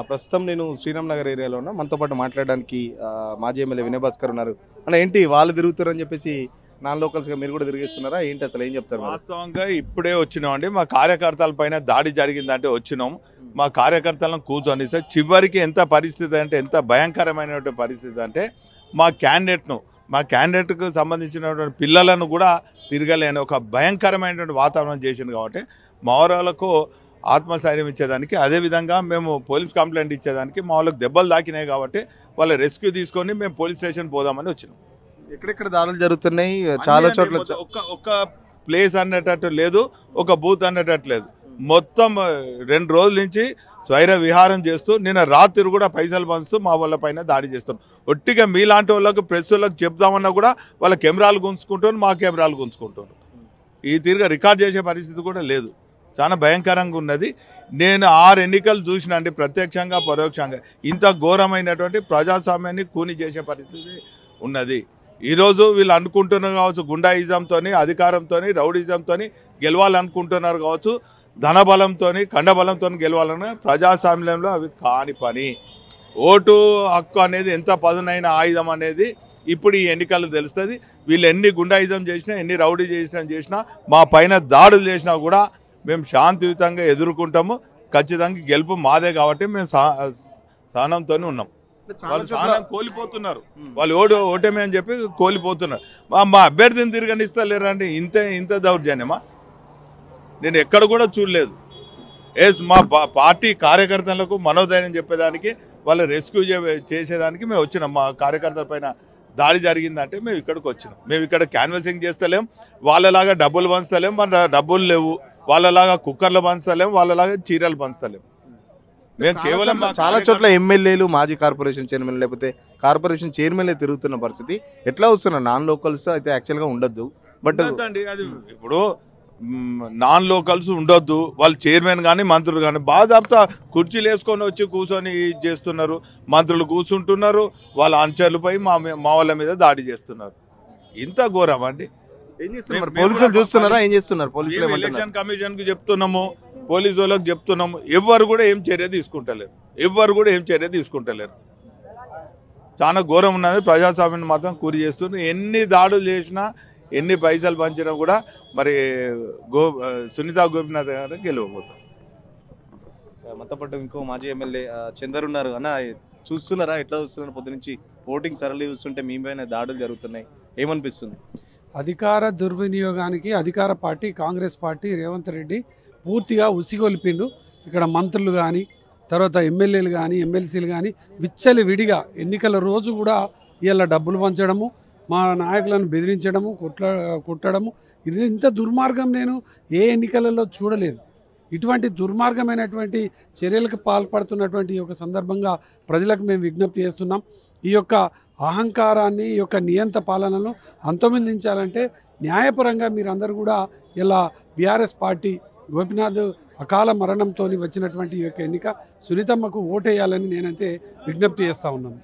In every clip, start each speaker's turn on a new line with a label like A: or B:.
A: ప్రస్తుతం నేను శ్రీరామ్ నగర్ ఏరియాలో ఉన్నా. మనతో పాటు మాట్లాడడానికి మాజీ ఎమ్మెల్యే వినయ్ భాస్కర్ ఉన్నారు. అన్న ఏంటి వాళ్ళు తిరుగుతారని చెప్పేసి నాన్ లోకల్స్గా మీరు కూడా తిరిగిస్తున్నారా ఏంటి, అసలు ఏం చెప్తారు?
B: వాస్తవంగా ఇప్పుడే వచ్చినామండి. మా కార్యకర్తల పైన దాడి జరిగిందంటే వచ్చినాం. మా కార్యకర్తలను కూర్చొని సార్ చివరికి ఎంత పరిస్థితి అంటే ఎంత భయంకరమైనటువంటి పరిస్థితి అంటే మా క్యాండిడేట్కు సంబంధించినటువంటి పిల్లలను కూడా తిరగలేని ఒక భయంకరమైనటువంటి వాతావరణం చేసింది. కాబట్టి మా వాళ్ళకు ఆత్మస్థైర్యం ఇచ్చేదానికి, అదేవిధంగా మేము పోలీస్ కంప్లైంట్ ఇచ్చేదానికి మా వాళ్ళకి దెబ్బలు తాకినాయి కాబట్టి వాళ్ళ రెస్క్యూ తీసుకొని మేము పోలీస్ స్టేషన్ పోదామని వచ్చినాం.
A: ఎక్కడెక్కడ దాడులు జరుగుతున్నాయి? చాలా చోట్ల
B: ఒక ప్లేస్ అనేటట్టు లేదు, ఒక బూత్ అనేటట్టు లేదు. మొత్తం 2 రోజుల నుంచి స్వైర విహారం చేస్తూ నిన్న రాత్రి కూడా పైసలు పంచుతూ మా వాళ్ళ పైన దాడి చేస్తాం. ఒట్టిగా మీలాంటి వాళ్ళకు ప్రెస్ వాళ్ళకి చెప్దామన్నా కూడా వాళ్ళ కెమెరాలు గుంజుకుంటారు, మా కెమెరాలు గుంజుకుంటారు. ఈ తీరుగా రికార్డ్ చేసే పరిస్థితి కూడా లేదు. చాలా భయంకరంగా ఉన్నది. నేను 6 ఎన్నికలు చూసినండి, ప్రత్యక్షంగా పరోక్షంగా. ఇంత ఘోరమైనటువంటి ప్రజాస్వామ్యాన్ని కూని చేసే పరిస్థితి ఉన్నది. ఈరోజు వీళ్ళు అనుకుంటున్నారు కావచ్చు గుండాయిజంతో, అధికారంతో, రౌడిజంతో గెలవాలనుకుంటున్నారు కావచ్చు, ధనబలంతో, కండబలంతో గెలవాలని. ప్రజాస్వామ్యంలో అవి కాని పని. ఓటు హక్కు అనేది ఎంత పదునైన ఆయుధం అనేది ఇప్పుడు ఈ ఎన్నికలు తెలుస్తుంది. వీళ్ళు ఎన్ని గుండాయిజం చేసినా, ఎన్ని రౌడీ చేసినా, మా పైన దాడులు చేసినా కూడా మేము శాంతియుతంగా ఎదుర్కొంటాము. ఖచ్చితంగా గెలుపు మాదే కాబట్టి మేము సహనంతో ఉన్నాం. వాళ్ళు సహనం కోల్పోతున్నారు, వాళ్ళు ఓటమే అని చెప్పి కోల్పోతున్నారు. మా అభ్యర్థిని తిరగనిస్తలేరండి. ఇంత దౌర్జన్యమా? నేను ఎక్కడ కూడా చూడలేదు. మా పార్టీ కార్యకర్తలకు మనోధైర్యం చెప్పేదానికి, వాళ్ళ రెస్క్యూ చేసేదానికి మేము వచ్చినాం. మా కార్యకర్తల పైన దాడి జరిగిందంటే మేము ఇక్కడికి వచ్చినాం. మేము ఇక్కడ క్యాన్వసింగ్ చేస్తలేం, వాళ్ళలాగా డబ్బులు పంచుతలేం, మన డబ్బులు లేవు. వాళ్ళలాగా కుక్కర్లు పంచుతలేం, వాళ్ళలాగా చీరలు పంచుతలేం. మేము కేవలం
A: చాలా చోట్ల ఎమ్మెల్యేలు, మాజీ కార్పొరేషన్ చైర్మన్, లేకపోతే కార్పొరేషన్ చైర్మన్లే తిరుగుతున్న పరిస్థితి ఎట్లా వస్తున్నారు? నాన్ లోకల్స్ అయితే యాక్చువల్గా ఉండొద్దు. బట్
B: అండి అది ఇప్పుడు నాన్ లోకల్స్ ఉండొద్దు. వాళ్ళు చైర్మన్ కానీ మంత్రులు కానీ బాగా కుర్చీలు వేసుకొని వచ్చి కూర్చొని చేస్తున్నారు. మంత్రులు కూర్చుంటున్నారు, వాళ్ళ అనుచరులపై మా వాళ్ళ మీద దాడి చేస్తున్నారు. ఇంత ఘోరం అండి.
A: ఏం చేస్తున్నారు పోలీసులు? చూస్తున్నారా ఏం చేస్తున్నారు పోలీసులు?
B: ఎలక్షన్ కమిషన్ కు చెప్తున్నాము, పోలీసు వాళ్ళకి చెప్తున్నాము. ఎవరు కూడా ఏం చర్య తీసుకుంటలేరు. చాలా ఘోరం ఉన్నది. ప్రజాస్వామ్యాన్ని మాత్రం కూరి చేస్తున్నారు. ఎన్ని దాడులు చేసినా, ఎన్ని పైసలు పంచినా కూడా మరి సునీత గోపినాథ్ గారు గెలవబోతారు.
A: మనతో పాటు ఇంకో మాజీ ఎమ్మెల్యే చందర్ ఉన్నారు. అన్న చూస్తున్నారా ఎట్లా చూస్తున్నారు? పొద్దు నుంచి ఓటింగ్ సరళి చూస్తుంటే మీ పైన దాడులు జరుగుతున్నాయి, ఏమనిపిస్తుంది?
C: అధికార దుర్వినియోగానికి అధికార పార్టీ కాంగ్రెస్ పార్టీ రేవంత్ రెడ్డి పూర్తిగా ఉసిగొల్పిండు. ఇక్కడ మంత్రులు కానీ, తర్వాత ఎమ్మెల్యేలు కానీ, ఎమ్మెల్సీలు కానీ విచ్చలి విడిగా ఎన్నికల రోజు కూడా ఇలా డబ్బులు పంచడము, మా నాయకులను బెదిరించడము, కొట్టడము, ఇది ఇంత దుర్మార్గం నేను ఏ ఎన్నికలలో చూడలేదు. ఇటువంటి దుర్మార్గమైనటువంటి చర్యలకు పాల్పడుతున్నటువంటి ఈ యొక్క సందర్భంగా ప్రజలకు మేము విజ్ఞప్తి చేస్తున్నాం. ఈ యొక్క అహంకారాన్ని, ఈ యొక్క నియంత పాలనను అంతమొందించాలంటే న్యాయపరంగా మీరందరూ కూడా ఇలా బీఆర్ఎస్ పార్టీ గోపినాథ్ అకాల మరణంతో వచ్చినటువంటి ఈ యొక్క ఎన్నిక సునీతమ్మకు ఓటేయాలని నేనైతే విజ్ఞప్తి చేస్తూ ఉన్నాను.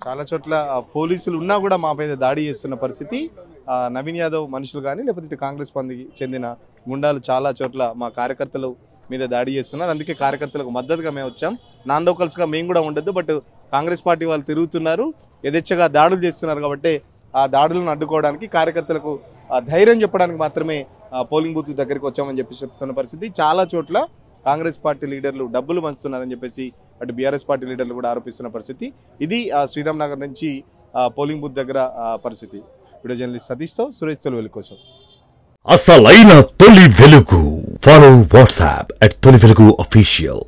A: చాలా చోట్ల పోలీసులు ఉన్నా కూడా మాపై దాడి చేస్తున్న పరిస్థితి. నవీన్ యాదవ్ మనుషులు కానీ, లేకపోతే ఇటు కాంగ్రెస్ పార్టీకి చెందిన గుండాలు చాలా చోట్ల మా కార్యకర్తలు మీద దాడి చేస్తున్నారు. అందుకే కార్యకర్తలకు మద్దతుగా మేము వచ్చాం. నాన్ లోకల్స్గా మేము కూడా ఉండొద్దు, బట్ కాంగ్రెస్ పార్టీ వాళ్ళు తిరుగుతున్నారు, యథేచ్ఛగా దాడులు చేస్తున్నారు. కాబట్టి ఆ దాడులను అడ్డుకోవడానికి కార్యకర్తలకు ధైర్యం చెప్పడానికి మాత్రమే పోలింగ్ బూత్ దగ్గరికి వచ్చామని చెప్పి చెప్తున్న పరిస్థితి. చాలా చోట్ల కాంగ్రెస్ పార్టీ లీడర్లు డబ్బులు పంచుతున్నారని చెప్పేసి అటు బీఆర్ఎస్ పార్టీ లీడర్లు కూడా ఆరోపిస్తున్న పరిస్థితి. ఇది శ్రీరామ్ నగర్ నుంచి పోలింగ్ బూత్ దగ్గర పరిస్థితి. వీడియో జర్నలిస్ట్ సతీష్తో సురేష్ తొలివెలుగు కోసం.
D: అసలైన తొలి వెలుగు. Follow WhatsApp @Tolivelugu official.